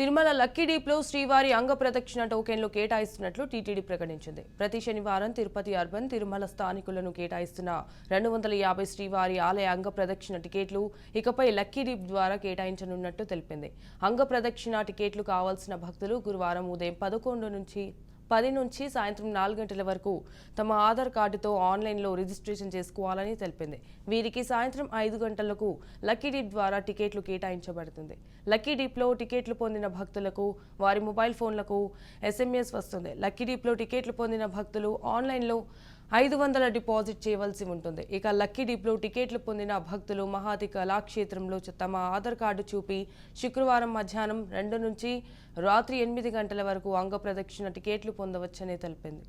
Tirumala lucky డీప్లో శ్రీవారి అంగ ప్రదక్షిణ టోకెన్లు కేటాయిస్తున్నట్లు టీటీడీ ప్రకటించింది. ప్రతి శనివారం తిరుపతి అర్బన్, తిరుమల స్థానికులను కేటాయిస్తున్న 250 శ్రీవారి ఆలయ అంగ ప్రదక్షిణ టికెట్లు ఇకపై లక్కీ డీప్ ద్వారా కేటాయించనున్నట్టు తెలిపింది. అంగ ప్రదక్షిణ టికెట్లు కావాల్సిన భక్తులు గురువారం ఉదయం 10 నుంచి సాయంత్రం 4 గంటల వరకు తమ ఆధార్ కార్డుతో ఆన్లైన్లో రిజిస్ట్రేషన్ చేసుకోవాలని తెలిపింది. వీరికి సాయంత్రం 5 గంటలకు లక్కీ డీప్ ద్వారా టికెట్లు కేటాయించబడుతుంది. లక్కీ డీప్లో టికెట్లు పొందిన భక్తులకు వారి మొబైల్ ఫోన్లకు SMS వస్తుంది. లక్కీ డీప్లో టికెట్లు పొందిన భక్తులు ఆన్లైన్లో 500 డిపాజిట్ చేయవలసి ఉంటుంది. ఇక లక్కీ డీప్లో టికెట్లు పొందిన భక్తులు మహాతి కళాక్షేత్రంలో తమ ఆధార్ కార్డు చూపి శుక్రవారం మధ్యాహ్నం 2 నుంచి రాత్రి 8 గంటల వరకు అంగ ప్రదక్షిణ టికెట్లు పొందవచ్చని తెలిపింది.